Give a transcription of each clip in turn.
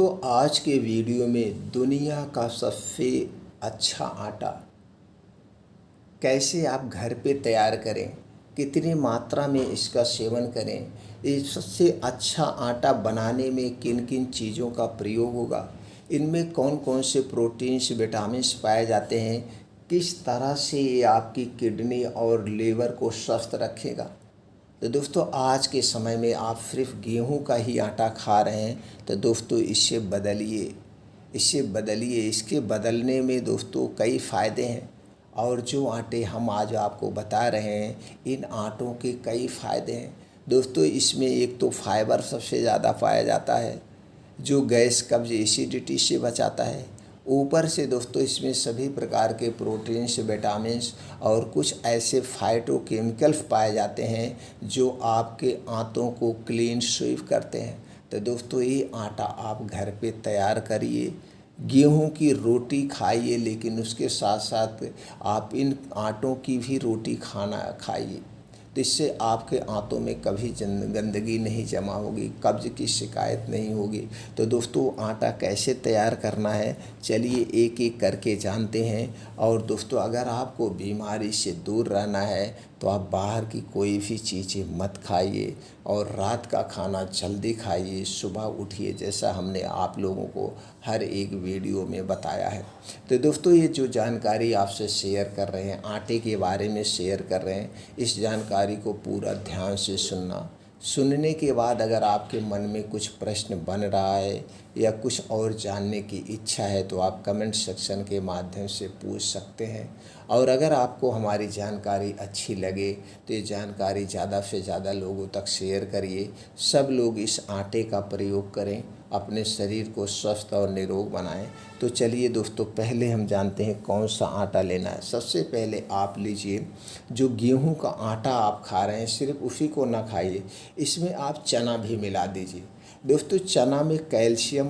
दोस्तों आज के वीडियो में दुनिया का सबसे अच्छा आटा कैसे आप घर पे तैयार करें, कितनी मात्रा में इसका सेवन करें, ये सबसे अच्छा आटा बनाने में किन किन चीज़ों का प्रयोग होगा, इनमें कौन कौन से प्रोटीन्स विटामिन्स पाए जाते हैं, किस तरह से ये आपकी किडनी और लीवर को स्वस्थ रखेगा। तो दोस्तों आज के समय में आप सिर्फ गेहूं का ही आटा खा रहे हैं, तो दोस्तों इससे बदलिए। इसके बदलने में दोस्तों कई फ़ायदे हैं और जो आटे हम आज आपको बता रहे हैं इन आटों के कई फ़ायदे हैं। दोस्तों इसमें एक तो फाइबर सबसे ज़्यादा पाया जाता है जो गैस कब्ज एसिडिटी से बचाता है। ऊपर से दोस्तों इसमें सभी प्रकार के प्रोटीन्स विटामिन्स और कुछ ऐसे फाइटोकेमिकल्स पाए जाते हैं जो आपके आंतों को क्लीन स्वीप करते हैं। तो दोस्तों ये आटा आप घर पे तैयार करिए, गेहूं की रोटी खाइए, लेकिन उसके साथ साथ आप इन आटों की भी रोटी खाना खाइए, तो इससे आपके आंतों में कभी गंदगी नहीं जमा होगी, कब्ज की शिकायत नहीं होगी। तो दोस्तों आटा कैसे तैयार करना है चलिए एक एक करके जानते हैं। और दोस्तों अगर आपको बीमारी से दूर रहना है तो आप बाहर की कोई भी चीज़ें मत खाइए और रात का खाना जल्दी खाइए, सुबह उठिए, जैसा हमने आप लोगों को हर एक वीडियो में बताया है। तो दोस्तों ये जो जानकारी आपसे शेयर कर रहे हैं, आटे के बारे में शेयर कर रहे हैं, इस जानकारी को पूरा ध्यान से सुनने के बाद अगर आपके मन में कुछ प्रश्न बन रहा है या कुछ और जानने की इच्छा है तो आप कमेंट सेक्शन के माध्यम से पूछ सकते हैं। और अगर आपको हमारी जानकारी अच्छी लगे तो ये जानकारी ज़्यादा से ज़्यादा लोगों तक शेयर करिए। सब लोग इस आटे का प्रयोग करें, अपने शरीर को स्वस्थ और निरोग बनाएं। तो चलिए दोस्तों पहले हम जानते हैं कौन सा आटा लेना है। सबसे पहले आप लीजिए जो गेहूं का आटा आप खा रहे हैं सिर्फ उसी को ना खाइए, इसमें आप चना भी मिला दीजिए। दोस्तों चना में calcium,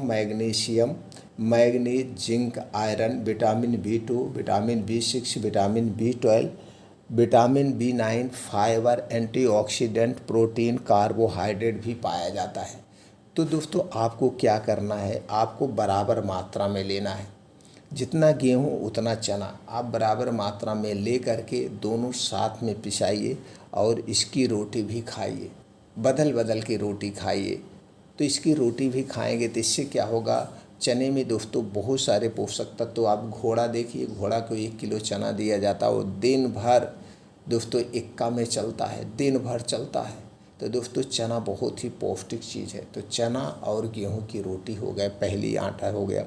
manganese, zinc, iron, vitamin B2, vitamin B6, vitamin B12, vitamin B9, fibre, antioxidant, protein, carbohydrate भी पाया जाता है। तो दोस्तों आपको क्या करना है, आपको बराबर मात्रा में लेना है। जितना गेहूं उतना चना आप बराबर मात्रा में ले करके दोनों साथ में पिसाइए और इसकी रोटी भी खाइए, बदल बदल के रोटी खाइए। तो इसकी रोटी भी खाएंगे तो इससे क्या होगा, चने में दोस्तों बहुत सारे पोषक तत्व। तो आप घोड़ा देखिए, घोड़ा को 1 किलो चना दिया जाता है, वो दिन भर दोस्तों एक्का में चलता है, दिन भर चलता है। तो दोस्तों चना बहुत ही पौष्टिक चीज़ है। तो चना और गेहूं की रोटी हो गए, पहली आटा हो गया।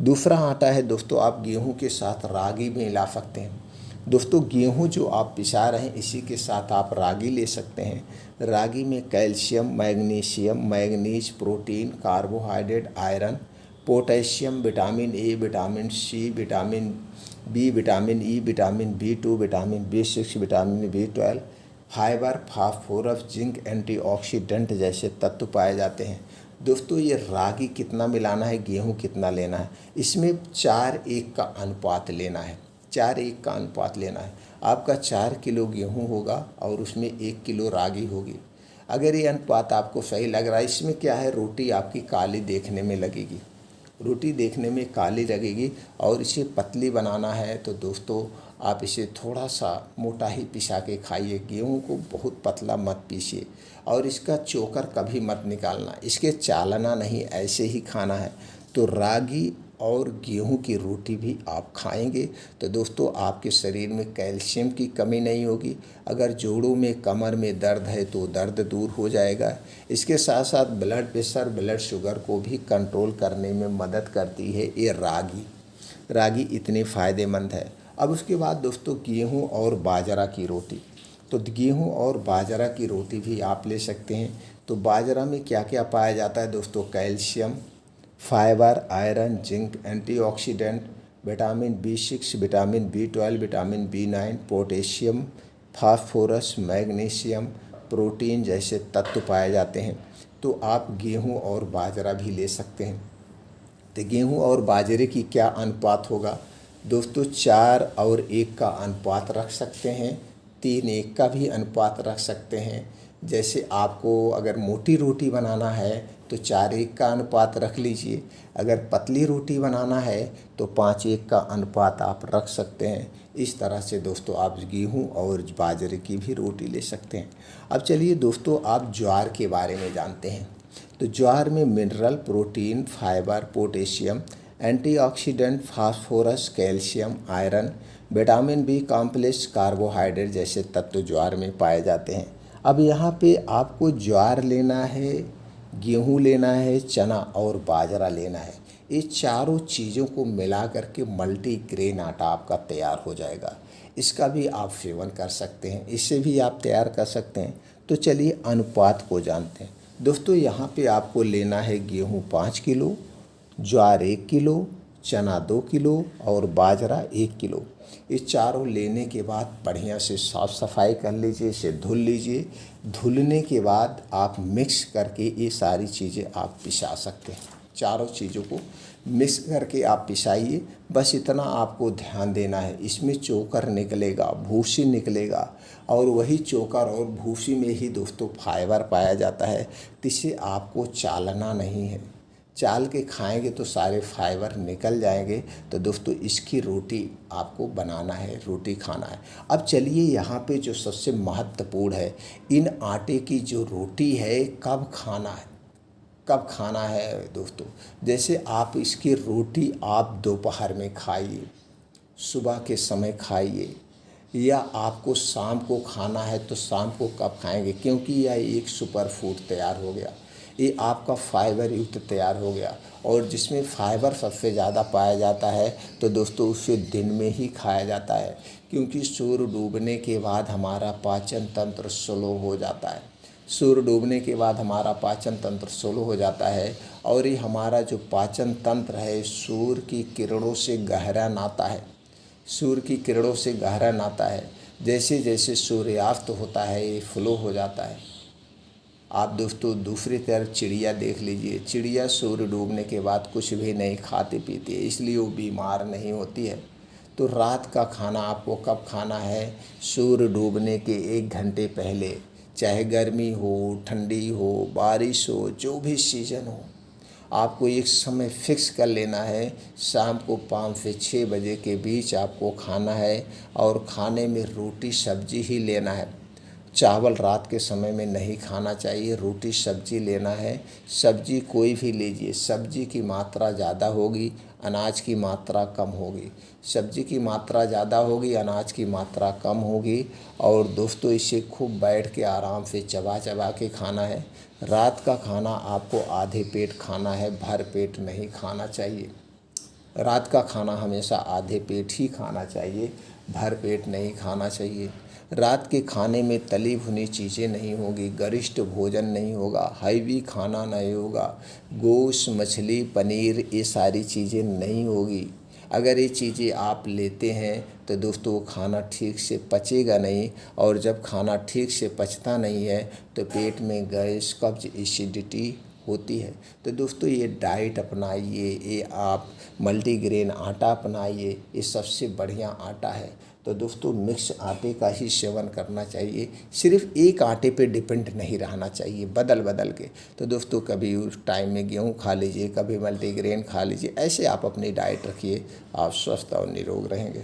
दूसरा आटा है दोस्तों, आप गेहूं के साथ रागी भी मिला सकते हैं। दोस्तों गेहूं जो आप पिसा रहे हैं इसी के साथ आप रागी ले सकते हैं। रागी में calcium, manganese, protein, carbohydrate, iron, potassium, vitamin A, vitamin C, vitamin B, vitamin E, vitamin B2, vitamin B6, vitamin B12, fibre, phosphorus, zinc, antioxidant जैसे तत्व पाए जाते हैं। दोस्तों ये रागी कितना मिलाना है, गेहूं कितना लेना है, इसमें 4:1 का अनुपात लेना है। 4:1 का अनुपात लेना है। आपका 4 किलो गेहूं होगा और उसमें 1 किलो रागी होगी। अगर ये अनुपात आपको सही लग रहा है, इसमें क्या है, रोटी आपकी काली देखने में लगेगी, रोटी देखने में काली लगेगी। और इसे पतली बनाना है तो दोस्तों आप इसे थोड़ा सा मोटा ही पिसा के खाइए, गेहूं को बहुत पतला मत पीसिए और इसका चोकर कभी मत निकालना, इसके चालना नहीं, ऐसे ही खाना है। तो रागी और गेहूं की रोटी भी आप खाएंगे तो दोस्तों आपके शरीर में कैल्शियम की कमी नहीं होगी। अगर जोड़ों में, कमर में दर्द है तो दर्द दूर हो जाएगा। इसके साथ साथ ब्लड प्रेशर, ब्लड शुगर को भी कंट्रोल करने में मदद करती है ये रागी इतनी फ़ायदेमंद है। अब उसके बाद दोस्तों गेहूं और बाजरा की रोटी। तो गेहूं और बाजरा की रोटी भी आप ले सकते हैं। तो बाजरा में क्या क्या पाया जाता है दोस्तों, calcium, fibre, iron, zinc, antioxidant, vitamin B6, vitamin B12, vitamin B9, potassium, phosphorus, magnesium, protein जैसे तत्व पाए जाते हैं। तो आप गेहूं और बाजरा भी ले सकते हैं। तो गेहूं और बाजरे की क्या अनुपात होगा दोस्तों, 4:1 का अनुपात रख सकते हैं, 3:1 का भी अनुपात रख सकते हैं। जैसे आपको अगर मोटी रोटी बनाना है तो 4:1 का अनुपात रख लीजिए। अगर पतली रोटी बनाना है तो 5:1 का अनुपात आप रख सकते हैं। इस तरह से दोस्तों आप गेहूं और बाजरे की भी रोटी ले सकते हैं। अब चलिए दोस्तों आप ज्वार के बारे में जानते हैं। तो ज्वार में mineral, protein, fibre, potassium, antioxidant, phosphorus, calcium, iron, vitamin B complex, carbohydrate जैसे तत्व ज्वार में पाए जाते हैं। अब यहाँ पे आपको ज्वार लेना है, गेहूँ लेना है, चना और बाजरा लेना है। ये चारों चीज़ों को मिला करके मल्टीग्रेन आटा आपका तैयार हो जाएगा। इसका भी आप सेवन कर सकते हैं, इससे भी आप तैयार कर सकते हैं। तो चलिए अनुपात को जानते हैं। दोस्तों यहाँ पे आपको लेना है गेहूँ 5 किलो, ज्वार 1 किलो, चना 2 किलो और बाजरा 1 किलो। ये चारों लेने के बाद बढ़िया से साफ़ सफाई कर लीजिए, इसे धुल लीजिए। धुलने के बाद आप मिक्स करके ये सारी चीज़ें आप पिसा सकते हैं। चारों चीज़ों को मिक्स करके आप पिसाइए। बस इतना आपको ध्यान देना है, इसमें चोकर निकलेगा, भूसी निकलेगा और वही चोकर और भूसी में ही दोस्तों फाइबर पाया जाता है। तो इसे आपको चालना नहीं है, चाल के खाएंगे तो सारे फाइबर निकल जाएंगे। तो दोस्तों इसकी रोटी आपको बनाना है, रोटी खाना है। अब चलिए यहाँ पे जो सबसे महत्वपूर्ण है, इन आटे की जो रोटी है कब खाना है, कब खाना है दोस्तों। जैसे आप इसकी रोटी आप दोपहर में खाइए, सुबह के समय खाइए, या आपको शाम को खाना है तो शाम को कब खाएंगे, क्योंकि यह एक सुपर फूड तैयार हो गया, ये आपका फाइबर युक्त तैयार हो गया। और जिसमें फाइबर सबसे ज़्यादा पाया जाता है तो दोस्तों उसे दिन में ही खाया जाता है, क्योंकि सूर्य डूबने के बाद हमारा पाचन तंत्र स्लो हो जाता है। सूर्य डूबने के बाद हमारा पाचन तंत्र स्लो हो जाता है और ये हमारा जो पाचन तंत्र है सूर्य की किरणों से गहरा नाता है, सूर्य की किरणों से गहरा नाता है। जैसे जैसे सूर्यास्त होता है ये फ्लो हो जाता है। आप दोस्तों दूसरी तरफ चिड़िया देख लीजिए, चिड़िया सूर्य डूबने के बाद कुछ भी नहीं खाती पीती है, इसलिए वो बीमार नहीं होती है। तो रात का खाना आपको कब खाना है, सूर्य डूबने के 1 घंटे पहले। चाहे गर्मी हो, ठंडी हो, बारिश हो, जो भी सीज़न हो, आपको एक समय फिक्स कर लेना है। शाम को 5 से 6 बजे के बीच आपको खाना है और खाने में रोटी सब्जी ही लेना है। चावल रात के समय में नहीं खाना चाहिए, रोटी सब्जी लेना है। सब्जी कोई भी लीजिए, सब्जी की मात्रा ज़्यादा होगी, अनाज की मात्रा कम होगी। सब्जी की मात्रा ज़्यादा होगी, अनाज की मात्रा कम होगी। और दोस्तों इसे खूब बैठ के आराम से चबा चबा के खाना है। रात का खाना आपको आधे पेट खाना है, भर पेट नहीं खाना चाहिए। रात का खाना हमेशा आधे पेट ही खाना चाहिए, भर पेट नहीं खाना चाहिए। रात के खाने में तली भुनी चीज़ें नहीं होगी, गरिष्ठ भोजन नहीं होगा, हैवी खाना नहीं होगा, गोश्त, मछली, पनीर ये सारी चीज़ें नहीं होगी। अगर ये चीज़ें आप लेते हैं तो दोस्तों वो खाना ठीक से पचेगा नहीं, और जब खाना ठीक से पचता नहीं है तो पेट में गैस, कब्ज, एसिडिटी होती है। तो दोस्तों ये डाइट अपनाइए, ये आप मल्टीग्रेन आटा अपनाइए, ये सबसे बढ़िया आटा है। तो दोस्तों मिक्स आटे का ही सेवन करना चाहिए, सिर्फ एक आटे पे डिपेंड नहीं रहना चाहिए, बदल बदल के। तो दोस्तों कभी उस टाइम में गेहूँ खा लीजिए, कभी मल्टीग्रेन खा लीजिए, ऐसे आप अपनी डाइट रखिए, आप स्वस्थ और निरोग रहेंगे।